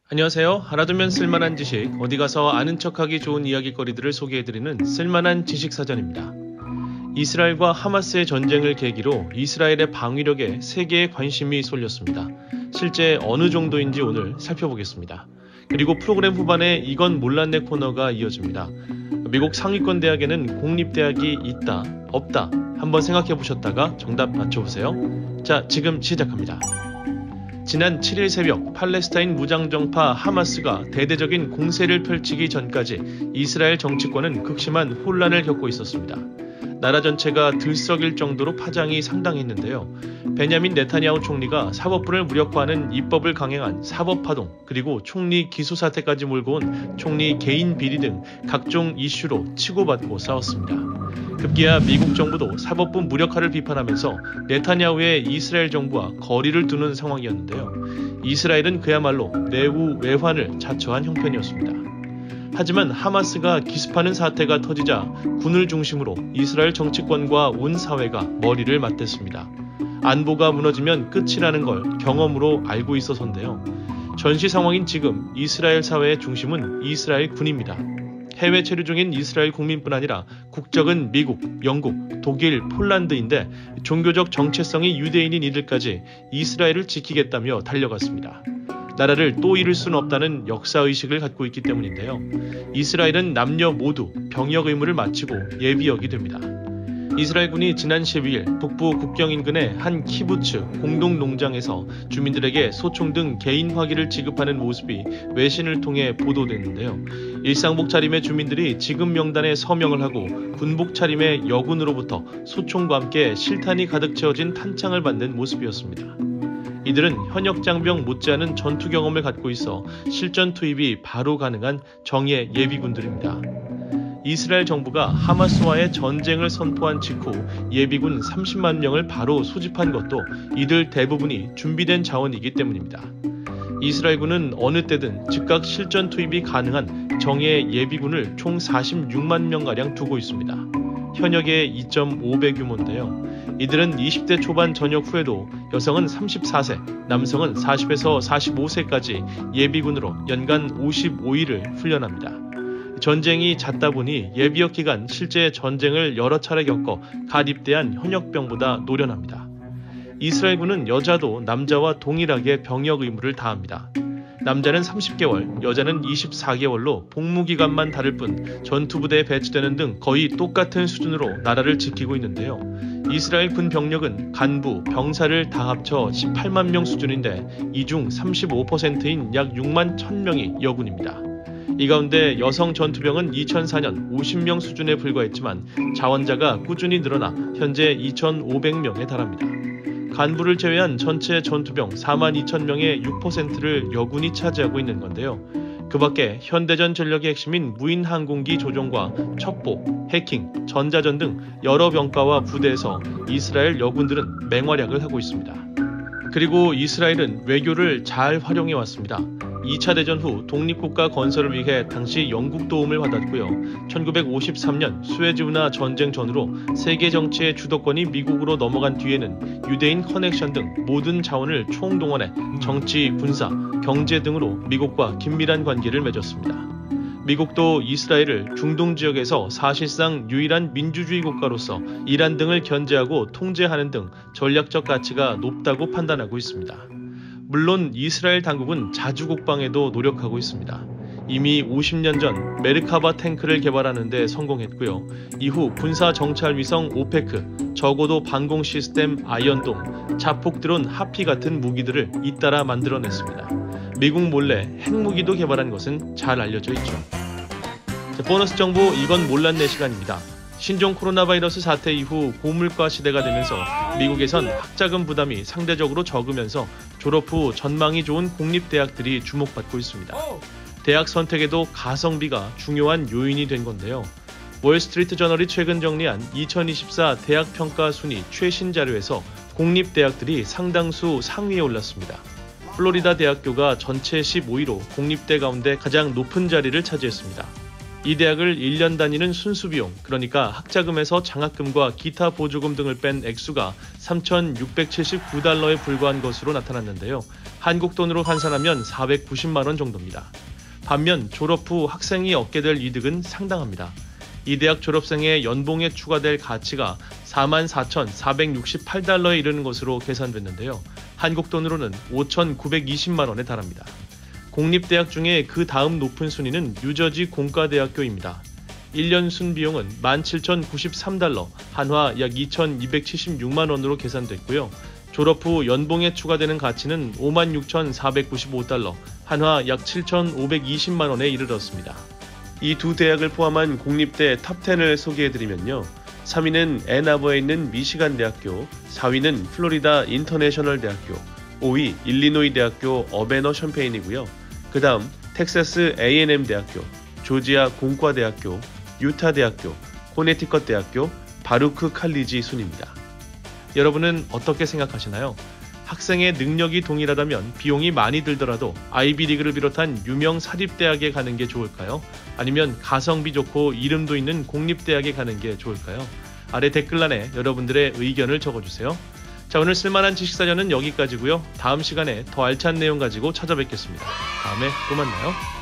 안녕하세요. 알아두면 쓸만한 지식, 어디 가서 아는 척하기 좋은 이야기거리들을 소개해드리는 쓸만한 지식사전입니다. 이스라엘과 하마스의 전쟁을 계기로 이스라엘의 방위력에 세계의 관심이 쏠렸습니다. 실제 어느 정도인지 오늘 살펴보겠습니다. 그리고 프로그램 후반에 이건 몰랐네 코너가 이어집니다. 미국 상위권 대학에는 공립대학이 있다, 없다 한번 생각해보셨다가 정답 맞춰보세요. 자, 지금 시작합니다. 지난 7일 새벽 팔레스타인 무장정파 하마스가 대대적인 공세를 펼치기 전까지 이스라엘 정치권은 극심한 혼란을 겪고 있었습니다. 나라 전체가 들썩일 정도로 파장이 상당했는데요. 베냐민 네타냐후 총리가 사법부를 무력화하는 입법을 강행한 사법파동, 그리고 총리 기소 사태까지 몰고 온 총리 개인 비리 등 각종 이슈로 치고받고 싸웠습니다. 급기야 미국 정부도 사법부 무력화를 비판하면서 네타냐후의 이스라엘 정부와 거리를 두는 상황이었는데요. 이스라엘은 그야말로 내후 외환을 자처한 형편이었습니다. 하지만 하마스가 기습하는 사태가 터지자 군을 중심으로 이스라엘 정치권과 온 사회가 머리를 맞댔습니다. 안보가 무너지면 끝이라는 걸 경험으로 알고 있어서인데요. 전시 상황인 지금 이스라엘 사회의 중심은 이스라엘 군입니다. 해외 체류 중인 이스라엘 국민뿐 아니라 국적은 미국, 영국, 독일, 폴란드인데 종교적 정체성이 유대인인 이들까지 이스라엘을 지키겠다며 달려갔습니다. 나라를 또 잃을 수는 없다는 역사의식을 갖고 있기 때문인데요. 이스라엘은 남녀 모두 병역 의무를 마치고 예비역이 됩니다. 이스라엘군이 지난 12일 북부 국경 인근의 한 키부츠 공동농장에서 주민들에게 소총 등 개인 화기를 지급하는 모습이 외신을 통해 보도됐는데요. 일상복 차림의 주민들이 지급 명단에 서명을 하고 군복 차림의 여군으로부터 소총과 함께 실탄이 가득 채워진 탄창을 받는 모습이었습니다. 이들은 현역 장병 못지않은 전투 경험을 갖고 있어 실전 투입이 바로 가능한 정예 예비군들입니다. 이스라엘 정부가 하마스와의 전쟁을 선포한 직후 예비군 30만 명을 바로 소집한 것도 이들 대부분이 준비된 자원이기 때문입니다. 이스라엘군은 어느 때든 즉각 실전 투입이 가능한 정예 예비군을 총 46만 명가량 두고 있습니다. 현역의 2.5배 규모인데요. 이들은 20대 초반 전역 후에도 여성은 34세, 남성은 40에서 45세까지 예비군으로 연간 55일을 훈련합니다. 전쟁이 잦다 보니 예비역 기간 실제 전쟁을 여러 차례 겪어 갓 입대한 현역병보다 노련합니다. 이스라엘군은 여자도 남자와 동일하게 병역 의무를 다합니다. 남자는 30개월, 여자는 24개월로 복무기간만 다를 뿐 전투부대에 배치되는 등 거의 똑같은 수준으로 나라를 지키고 있는데요. 이스라엘 군 병력은 간부, 병사를 다 합쳐 18만 명 수준인데 이 중 35%인 약 6만 1,000명이 여군입니다. 이 가운데 여성 전투병은 2004년 50명 수준에 불과했지만 자원자가 꾸준히 늘어나 현재 2,500명에 달합니다. 간부를 제외한 전체 전투병 42,000명의 6%를 여군이 차지하고 있는 건데요. 그 밖에 현대전 전력의 핵심인 무인 항공기 조종과 첩보, 해킹, 전자전 등 여러 병과와 부대에서 이스라엘 여군들은 맹활약을 하고 있습니다. 그리고 이스라엘은 외교를 잘 활용해 왔습니다. 2차 대전 후 독립국가 건설을 위해 당시 영국 도움을 받았고요. 1953년 수에즈 운하 전쟁 전후로 세계 정치의 주도권이 미국으로 넘어간 뒤에는 유대인 커넥션 등 모든 자원을 총동원해 정치, 군사, 경제 등으로 미국과 긴밀한 관계를 맺었습니다. 미국도 이스라엘을 중동 지역에서 사실상 유일한 민주주의 국가로서 이란 등을 견제하고 통제하는 등 전략적 가치가 높다고 판단하고 있습니다. 물론 이스라엘 당국은 자주 국방에도 노력하고 있습니다. 이미 50년 전 메르카바 탱크를 개발하는 데 성공했고요. 이후 군사 정찰 위성 오페크, 저고도 방공 시스템 아이언돔, 자폭 드론 하피 같은 무기들을 잇따라 만들어냈습니다. 미국 몰래 핵무기도 개발한 것은 잘 알려져 있죠. 보너스 정보 이건 몰랐네 시간입니다. 신종 코로나 바이러스 사태 이후 고물가 시대가 되면서 미국에선 학자금 부담이 상대적으로 적으면서 졸업 후 전망이 좋은 공립대학들이 주목받고 있습니다. 대학 선택에도 가성비가 중요한 요인이 된 건데요. 월스트리트 저널이 최근 정리한 2024 대학 평가 순위 최신 자료에서 공립대학들이 상당수 상위에 올랐습니다. 플로리다 대학교가 전체 15위로 공립대 가운데 가장 높은 자리를 차지했습니다. 이 대학을 1년 다니는 순수 비용, 그러니까 학자금에서 장학금과 기타 보조금 등을 뺀 액수가 3,679달러에 불과한 것으로 나타났는데요. 한국 돈으로 환산하면 490만 원 정도입니다. 반면 졸업 후 학생이 얻게 될 이득은 상당합니다. 이 대학 졸업생의 연봉에 추가될 가치가 44,468달러에 이르는 것으로 계산됐는데요. 한국 돈으로는 5,920만 원에 달합니다. 공립대학 중에 그 다음 높은 순위는 뉴저지 공과대학교입니다. 1년 순비용은 17,093달러, 한화 약 2,276만 원으로 계산됐고요. 졸업 후 연봉에 추가되는 가치는 56,495달러, 한화 약 7,520만 원에 이르렀습니다. 이 두 대학을 포함한 공립대 탑10을 소개해드리면요. 3위는 앤아버에 있는 미시간 대학교, 4위는 플로리다 인터내셔널 대학교, 5위 일리노이 대학교 어베너 샴페인이고요. 그 다음 텍사스 A&M 대학교, 조지아 공과대학교, 유타 대학교, 코네티컷 대학교, 바루크 칼리지 순입니다. 여러분은 어떻게 생각하시나요? 학생의 능력이 동일하다면 비용이 많이 들더라도 아이비리그를 비롯한 유명 사립대학에 가는 게 좋을까요? 아니면 가성비 좋고 이름도 있는 공립대학에 가는 게 좋을까요? 아래 댓글란에 여러분들의 의견을 적어주세요. 자, 오늘 쓸만한 지식사전은 여기까지고요. 다음 시간에 더 알찬 내용 가지고 찾아뵙겠습니다. 다음에 또 만나요.